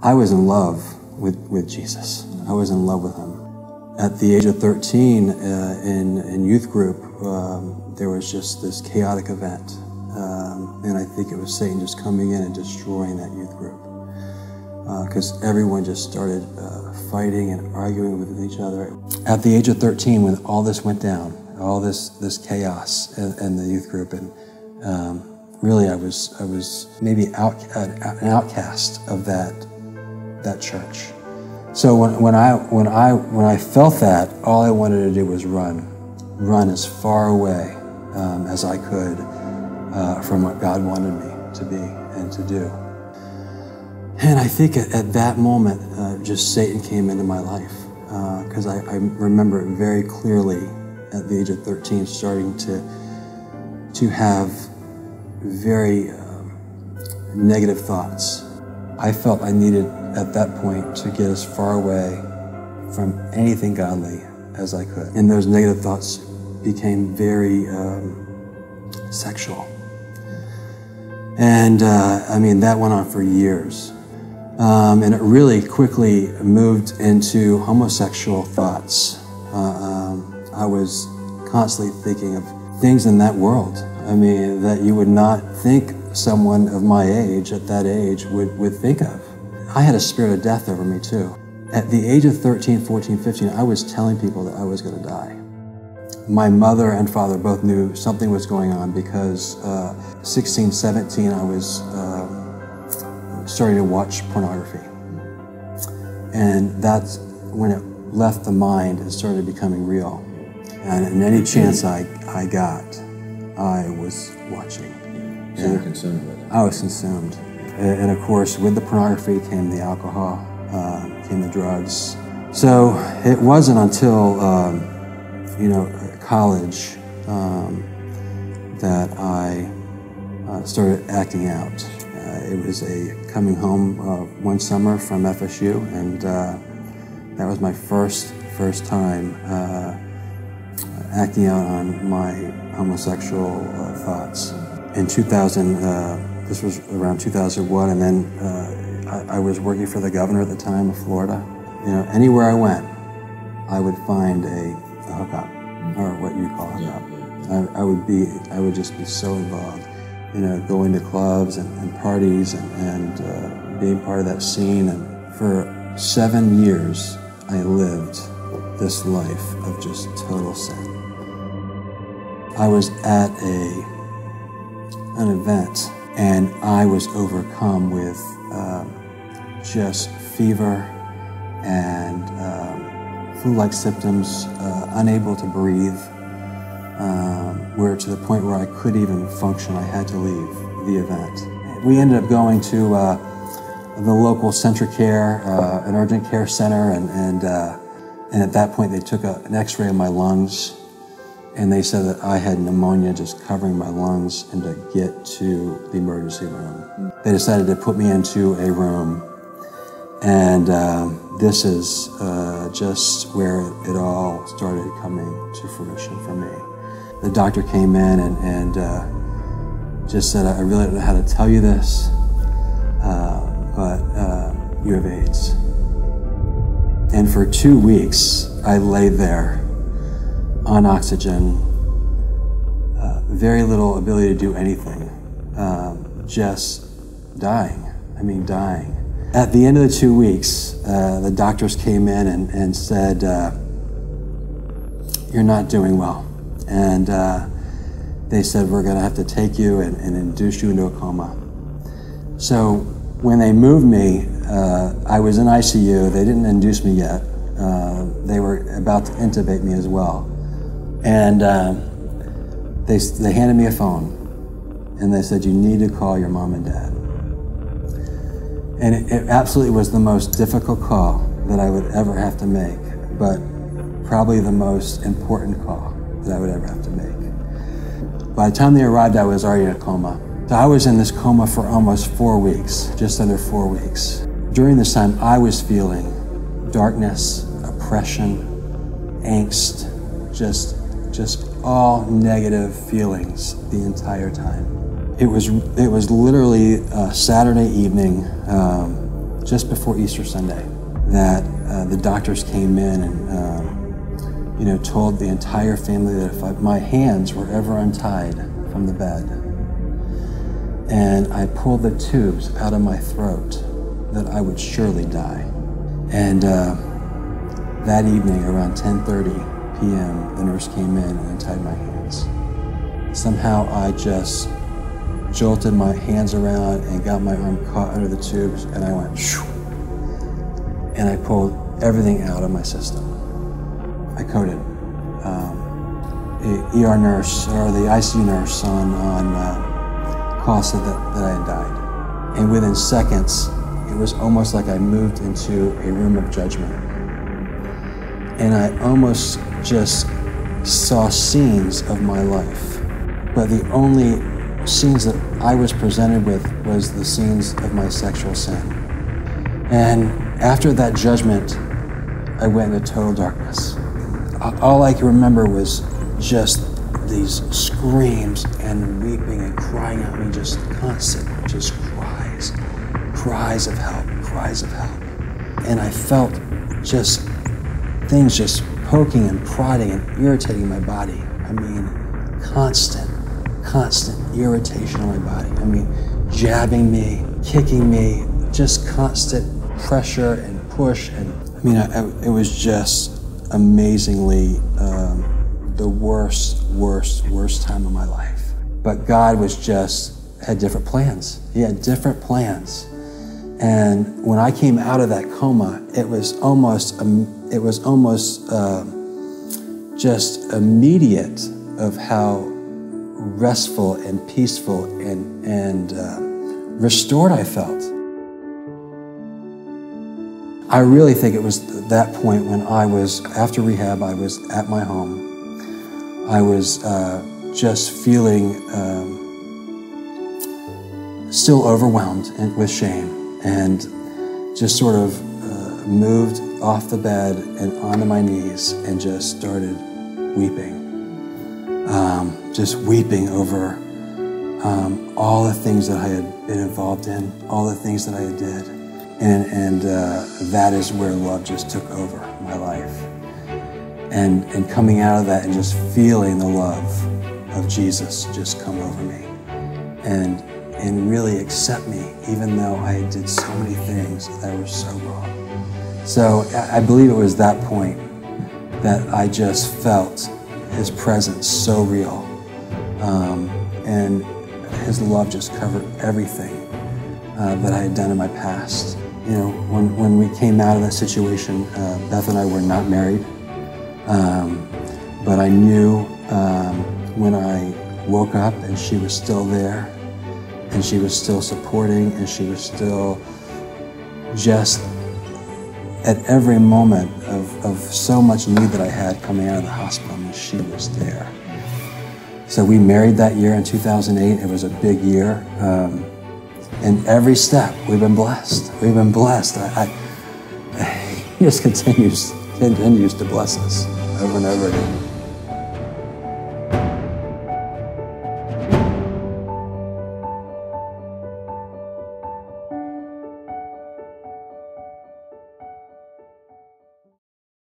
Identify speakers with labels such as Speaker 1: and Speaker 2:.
Speaker 1: I was in love with Jesus. I was in love with him. At the age of 13, in youth group, there was just this chaotic event. And I think it was Satan just coming in and destroying that youth group. Because everyone just started fighting and arguing with each other. At the age of 13, when all this went down, all this chaos in the youth group, and really I was maybe an outcast of that church. So when I felt that, all I wanted to do was run as far away as I could from what God wanted me to be and to do. And I think at that moment, just Satan came into my life, because I remember it very clearly at the age of 13, starting to have very negative thoughts. I felt I needed, at that point, to get as far away from anything godly as I could. And those negative thoughts became very sexual. And I mean, that went on for years. And it really quickly moved into homosexual thoughts. I was constantly thinking of things in that world. I mean, that you would not think someone of my age, at that age, would think of. I had a spirit of death over me too. At the age of 13, 14, 15, I was telling people that I was going to die. My mother and father both knew something was going on, because 16, 17, I was starting to watch pornography. And that's when it left the mind and started becoming real. And in any chance I got, I was watching.
Speaker 2: So you were consumed with it?
Speaker 1: I was consumed. And of course, with the pornography came the alcohol, came the drugs. So it wasn't until, college that I started acting out. It was coming home one summer from FSU, and that was my first time acting out on my homosexual thoughts. In 2000, this was around 2001, and then I was working for the governor at the time of Florida. You know, anywhere I went, I would find a hookup, or what you call a hookup. I would just be so involved. You know, going to clubs and parties and being part of that scene. And for 7 years, I lived this life of just total sin. I was at an event, and I was overcome with just fever and flu-like symptoms, unable to breathe, where to the point where I couldn't even function. I had to leave the event. We ended up going to the local Centric Care, an urgent care center, and at that point they took an x-ray of my lungs, and they said that I had pneumonia just covering my lungs, and to get to the emergency room. They decided to put me into a room, and this is just where it all started coming to fruition for me. The doctor came in and just said, I really don't know how to tell you this, but you have AIDS. And for 2 weeks, I lay there on oxygen, very little ability to do anything, just dying. I mean, dying. At the end of the 2 weeks, the doctors came in and said, you're not doing well. And they said, we're going to have to take you and induce you into a coma. So when they moved me, I was in ICU. They didn't induce me yet. They were about to intubate me as well. And they handed me a phone, and they said, you need to call your mom and dad. And it absolutely was the most difficult call that I would ever have to make, but probably the most important call that I would ever have to make. By the time they arrived, I was already in a coma. So I was in this coma for almost 4 weeks, just under 4 weeks. During this time, I was feeling darkness, oppression, angst, just all negative feelings the entire time. It was literally Saturday evening, just before Easter Sunday, that the doctors came in and told the entire family that if my hands were ever untied from the bed and I pulled the tubes out of my throat, that I would surely die. And that evening, around 10:30 p.m., the nurse came in and untied my hands. Somehow I just jolted my hands around and got my arm caught under the tubes, and I went shoo, and I pulled everything out of my system. I coded. The ER nurse, or the ICU nurse on call said that I had died. And within seconds, it was almost like I moved into a room of judgment. And I almost just saw scenes of my life. But the only scenes that I was presented with was the scenes of my sexual sin. And after that judgment, I went into total darkness. All I can remember was just these screams and weeping and crying out, and just constant, just cries of help, cries of help. And I felt just things just poking and prodding and irritating my body. I mean, constant irritation on my body. I mean, jabbing me, kicking me, just constant pressure and push. And I mean, it was just amazingly the worst time of my life. But God had different plans. He had different plans. And when I came out of that coma, it was almost just immediate of how restful and peaceful and restored I felt. I really think it was that point when I was, after rehab, I was at my home. I was just feeling still overwhelmed with shame, and just sort of moved off the bed and onto my knees and just started weeping. Just weeping over all the things that I had been involved in, all the things that I did. And that is where love just took over my life. And coming out of that and just feeling the love of Jesus just come over me and really accept me, even though I did so many things that were so wrong. So I believe it was that point that I just felt His presence so real. And His love just covered everything that I had done in my past. You know, when we came out of that situation, Beth and I were not married. But I knew when I woke up and she was still there, and she was still supporting, and she was still just at every moment of so much need that I had coming out of the hospital, and she was there. So we married that year in 2008. It was a big year. And every step, we've been blessed. We've been blessed. He just continues to bless us over and over again.